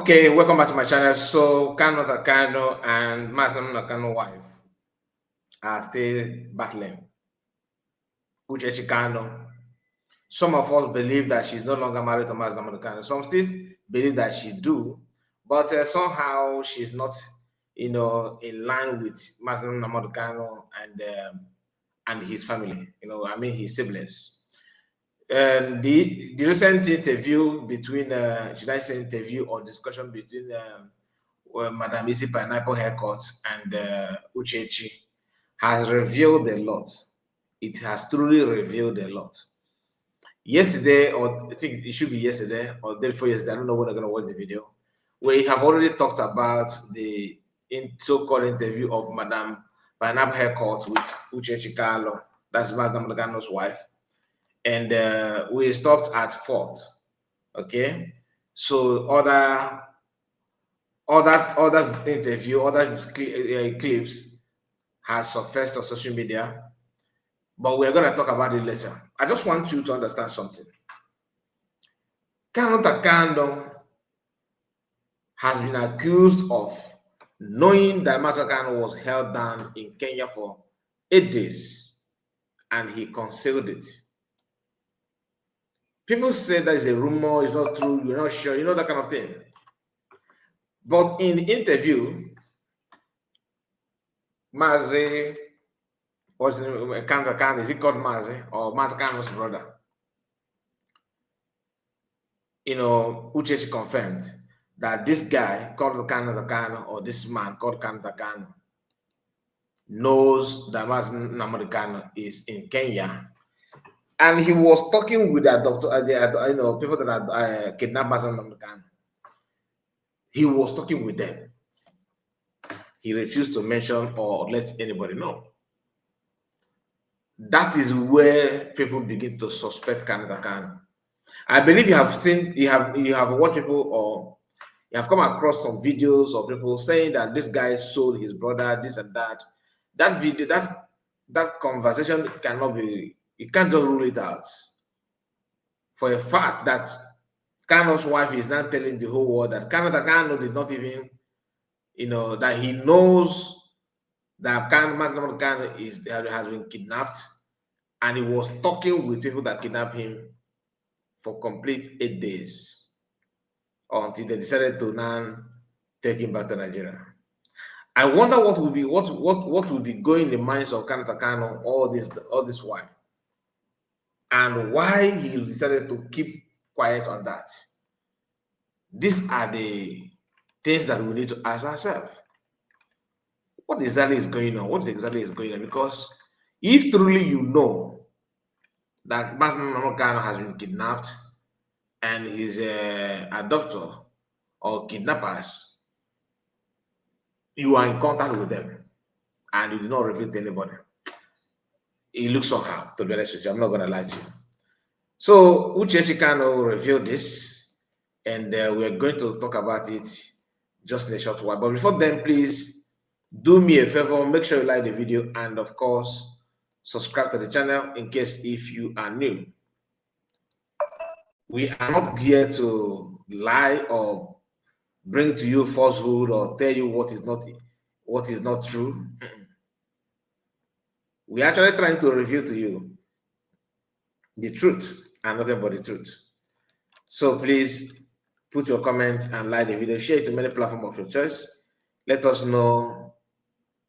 Okay, welcome back to my channel. So Kanunta Kano and Master Kano wife are still battling. Uchechi Kano. Some of us believe that she's no longer married to Master Kano. Some still believe that she do, but somehow she's not, in line with Master Kano and his family. I mean his siblings. The recent interview between, should I say interview or discussion between Madam Easy Pineapple Haircut and Uchechi has revealed a lot. It has truly revealed a lot. Yesterday, or I think it should be yesterday or day before yesterday, I don't know when I'm going to watch the video, we have already talked about the so-called interview of Madam Pineapple Haircut with Uchechi Carlo, that's Madam Logano's wife. And we stopped at 4th. Okay, so other interview, other clips has surfaced on social media, but we're going to talk about it later. I just want you to understand something. Kanunta Kano has been accused of knowing that Master Kano was held down in Kenya for 8 days, and he concealed it. People say that is a rumor, it's not true, you're not sure, that kind of thing. But in the interview, Mazi, what's his name? Kanunta, is he called Mazi or Mazi Kano's brother? Uchechi confirmed that this guy called Kanunta Kano, or this man called Kanunta Kano, knows that Mazi Kano is in Kenya. And he was talking with the abductor, people that are kidnapped Mazi Kano. He was talking with them. He refused to mention or let anybody know. That is where people begin to suspect Kanunta Kano. I believe you have watched people, or you have come across some videos of people saying that this guy sold his brother, this and that. That video, that conversation cannot be, you can't just rule it out. For a fact that Kano's wife is now telling the whole world that Kanunta Kano did not even, that he knows that Master Kano has been kidnapped, and he was talking with people that kidnapped him for complete 8 days until they decided to now take him back to Nigeria. I wonder what will be going in the minds of Kanunta Kano all this while, and why he decided to keep quiet on that. These are the things that we need to ask ourselves. What exactly is going on? What exactly is going on? Because if truly you know that Master Kano has been kidnapped and his abductor or kidnappers, you are in contact with them and you do not reveal to anybody, it looks somehow, to be honest with you. I'm not going to lie to you. So Uchechi Kano revealed this, and we're going to talk about it just in a short while. But before then, please do me a favor, make sure you like the video, and of course subscribe to the channel in case if you are new. We are not here to lie or bring to you falsehood or tell you what is not true. We are actually trying to reveal to you the truth and nothing but the truth. So please put your comment and like the video, share it to many platforms of your choice. Let us know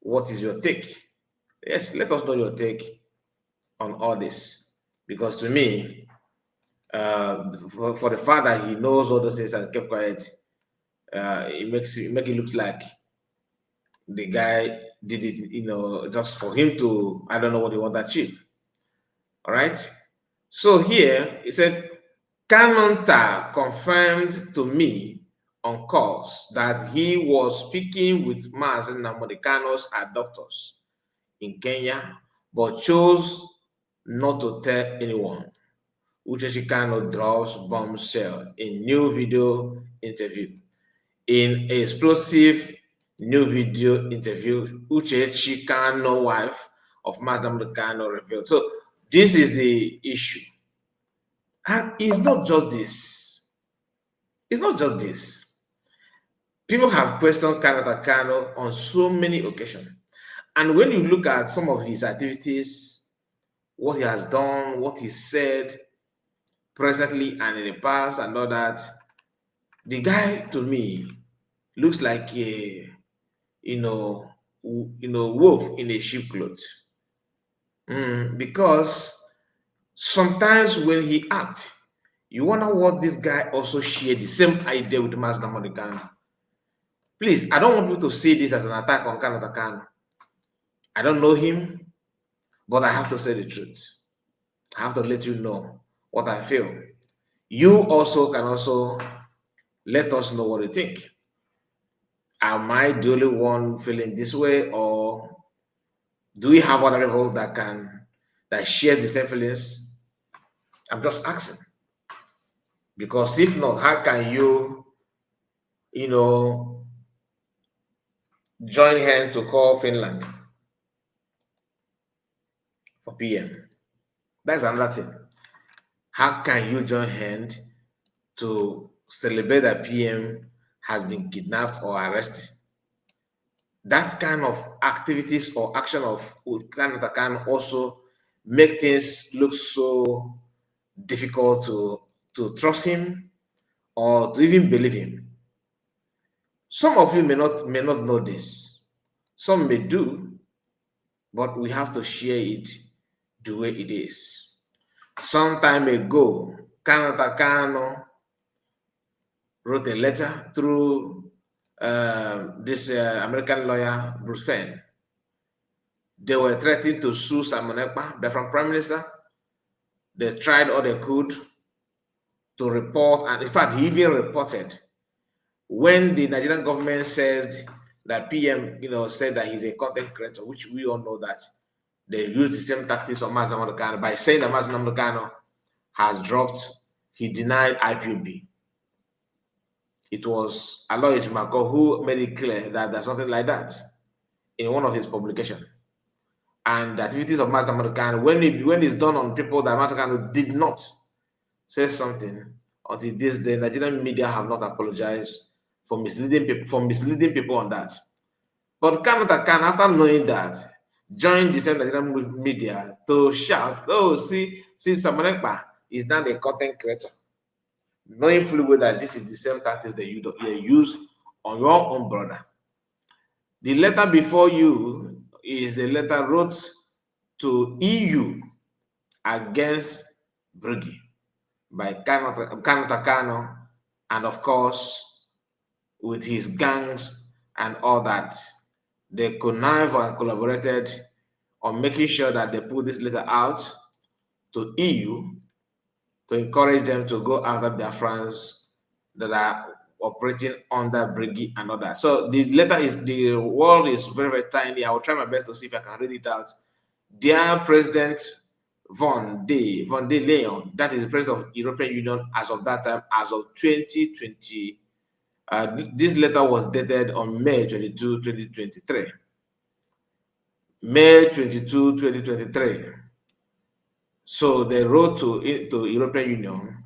what is your take. Yes, let us know your take on all this, because to me, for the fact that he knows all those things and kept quiet, it makes it look like the guy did it, just for him to, I don't know what he want to achieve. All right. So here he said, Kanunta confirmed to me on calls that he was speaking with Mazi Nnamdi Kano's abductors in Kenya, but chose not to tell anyone. Uchechi Kano drops bombshell in new video interview. In explosive new video interview, Uchechi Kano, wife of Master Nnamdi Kano, revealed. So this is the issue. And it's not just this. It's not just this. People have questioned Kanunta Kanu on so many occasions. And when you look at some of his activities, what he has done, what he said presently and in the past and all that, the guy to me looks like a wolf in a sheep cloth. Because sometimes when he acts, you wonder what this guy also shared the same idea with Mass Kanu. Please, I don't want people to see this as an attack on Kanunta Kanu. I don't know him, but I have to say the truth. I have to let you know what I feel. You also can also let us know what you think. Am I the only one feeling this way, or do we have other people that share the same feelings? I'm just asking. Because if not, how can you know, join hands to call Finland for PM? That's another thing. How can you join hands to celebrate that PM has been kidnapped or arrested? That kind of activities or action of Kanunta can also make things look so difficult to trust him or to even believe him. Some of you may not know this. Some may do, but we have to share it the way it is. Some time ago, Kanunta Kanu wrote a letter through this American lawyer, Bruce Fenn. They were threatening to sue Simon Ekpa, the Prime Minister. They tried all they could to report, and in fact, he even reported when the Nigerian government said that PM, said that he's a content creator, which we all know that they used the same tactics on Mazi Nnamdi Kanu by saying that Mazi Nnamdi Kanu has dropped, he denied IPOB. It was Aloy Ejimakor who made it clear that there's something like that in one of his publications. And the activities of Mazi Nnamdi Kanu, when it's done on people that Mazi Kanu did not say something, until this day, Nigerian media have not apologized for misleading people on that. But Kanunta Kanu, after knowing that, joined the same Nigerian media to shout, "Oh, see, Simon Ekpa is now a content creator," knowing fully well that this is the same tactics that you use on your own brother. The letter before you is the letter wrote to EU against Brugge by Kanunta Kanu, and of course, with his gangs and all that. They connived and collaborated on making sure that they put this letter out to EU to encourage them to go after Biafrans that are operating under Briggy and all that. So the word is very, very tiny. I will try my best to see if I can read it out. Dear President von der Leyen, that is the president of the European Union as of that time, as of 2020. This letter was dated on May 22, 2023. May 22, 2023. So they wrote to European Union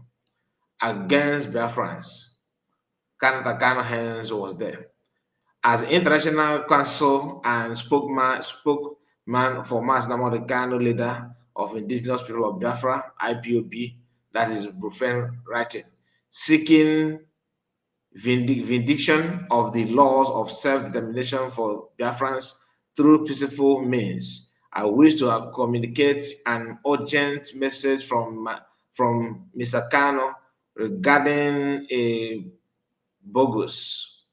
against Biafrans. Kanunta Kanu hands was there. As International Council and spokesman for Mazi Nnamdi Kanu, leader of Indigenous People of Biafra, IPOB, that is Brufen writing, seeking vindication of the laws of self-determination for Biafrans through peaceful means. I wish to communicate an urgent message from Mr. Kanu regarding a bogus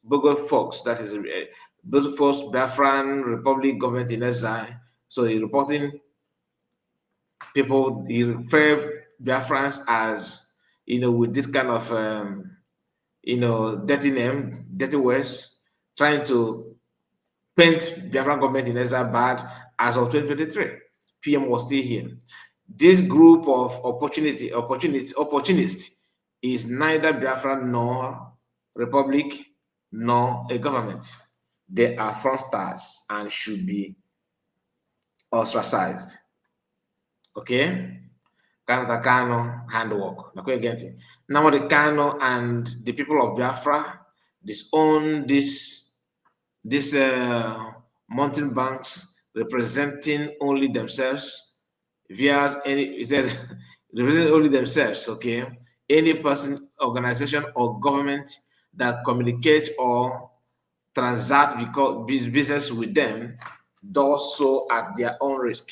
folks, that is bogus folks, Biafran Republic government in exile. So he's reporting people, he referred Biafrans as, with this kind of dirty name, dirty words, trying to paint Biafran government in exile bad. As of 2023, PM was still here. This group of opportunists is neither Biafran nor Republic nor a government. They are fraudsters and should be ostracized. Okay? Kanunta Kanu handwork. Nnamdi Kanu and the people of Biafra disown these mountain banks representing only themselves via any, it says representing only themselves, okay? Any person, organization, or government that communicates or transact business with them does so at their own risk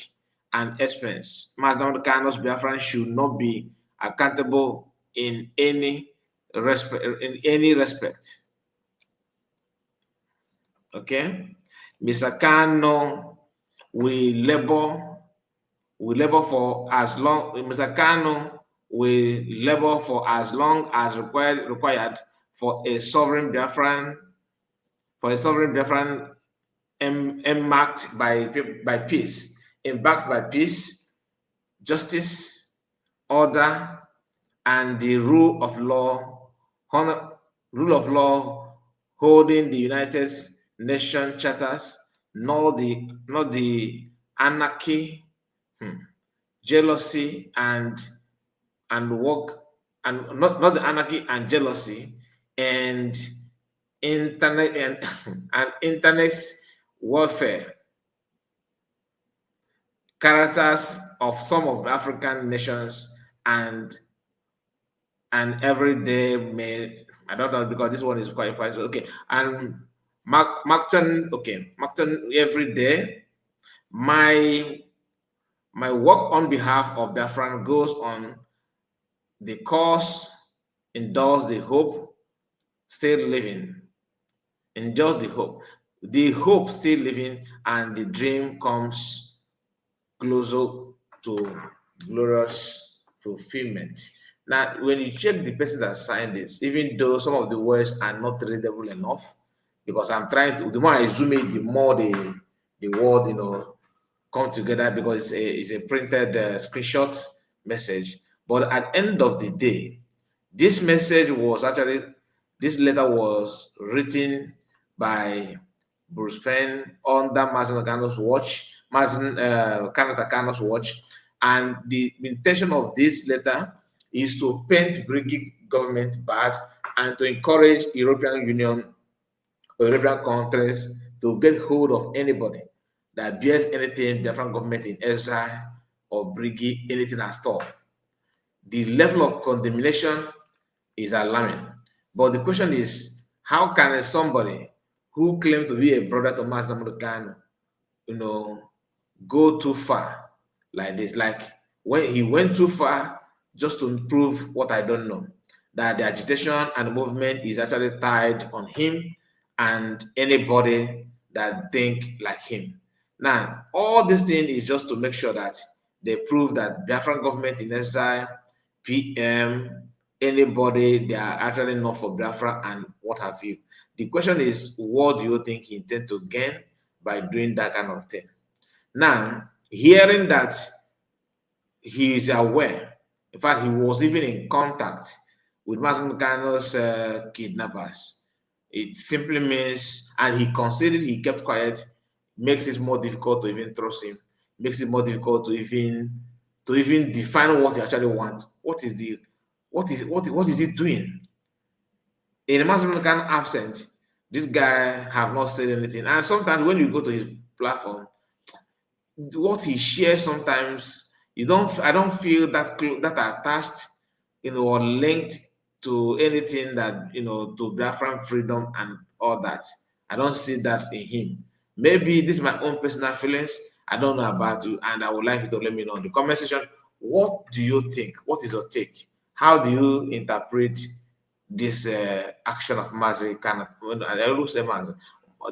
and expense. Mazdam Kano's Biafran should not be accountable in any respect. Okay, Mr. Kano will labor for as long. Mr. Kano will labor for as long as required for a sovereign Biafran marked by peace, embarked by peace, justice, order, and the rule of law, holding the United Nations charters, not the anarchy, jealousy, and work, and not the anarchy and jealousy and internet and internet warfare characters of some of the African nations and every day may, I don't know because this one is qualified. So okay, and Macton, okay, Macton every day. My work on behalf of Biafran goes on the cause, endorse the hope, still living, endorse the hope still living, and the dream comes closer to glorious fulfillment. Now, when you check the person that signed this, even though some of the words are not readable enough, because I'm trying to, the more I zoom it, the more the word, come together because it's a printed screenshot message. But at the end of the day, this message was actually, this letter was written by Bruce Fenn under Mazen Kano's watch, Kano's watch, and the intention of this letter is to paint British government bad and to encourage European Union or European countries to get hold of anybody that bears anything different government in exile or bringing anything at all. The level of condemnation is alarming. But the question is, how can somebody who claims to be a brother to Master Kano, go too far like this? Like when he went too far just to prove what I don't know, that the agitation and the movement is actually tied on him and anybody that think like him. Now, all this thing is just to make sure that they prove that Biafran government in exile, PM, anybody, they are actually not for Biafra and what have you. The question is, what do you think he intend to gain by doing that kind of thing? Now, hearing that he is aware, in fact, he was even in contact with Mazen Kano's kidnappers. It simply means, and he considered, he kept quiet, makes it more difficult to even trust him, makes it more difficult to even define what he actually wants. What is he doing? In Mazen Kano absent, this guy have not said anything. And sometimes when you go to his platform, what he shares sometimes I don't feel that attached, or linked to anything that to Biafran freedom and all that. I don't see that in him. Maybe this is my own personal feelings. I don't know about you, and I would like you to let me know in the comment section. What do you think? What is your take? How do you interpret this action of Mazi Kanata? I always say Mazi,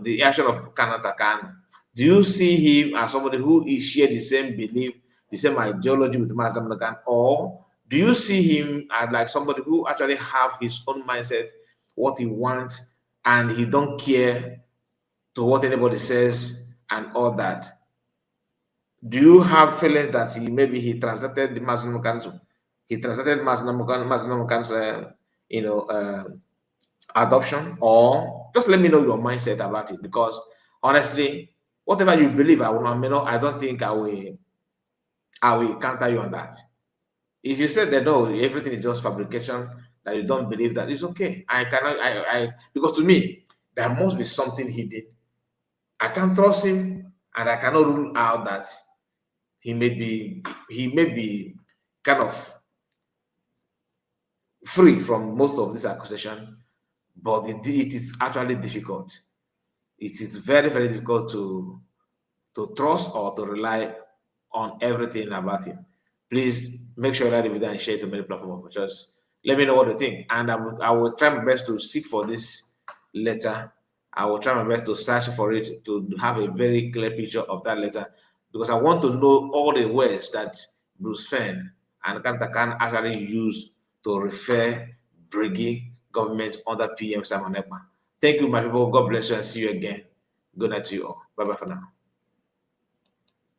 the action of Kanata Khan. Do you see him as somebody who is share the same belief, the same ideology with Mazi Khan, or do you see him as like somebody who actually have his own mindset, what he wants, and he don't care to what anybody says and all that? Do you have feelings that he translated the Muslim Council? He translated Muslim Council, adoption, or just let me know your mindset about it. Because honestly, whatever you believe, I don't think I will counter you on that. If you said that no, everything is just fabrication, that you don't believe that, it's okay. I cannot, because to me, there must be something he did. I can't trust him, and I cannot rule out that he may be kind of free from most of this accusation, but it is actually difficult. It is very, very difficult to trust or to rely on everything about him. Please make sure that video and share it to many platforms. Just let me know what you think, and I will try my best to seek for this letter. I will try my best to search for it to have a very clear picture of that letter, because I want to know all the words that Bruce Fenn and Kanunta can actually use to refer Briggy government under PM Simon Ekpa. Thank you, my people. God bless you, and see you again. Good night to you all. Bye bye for now.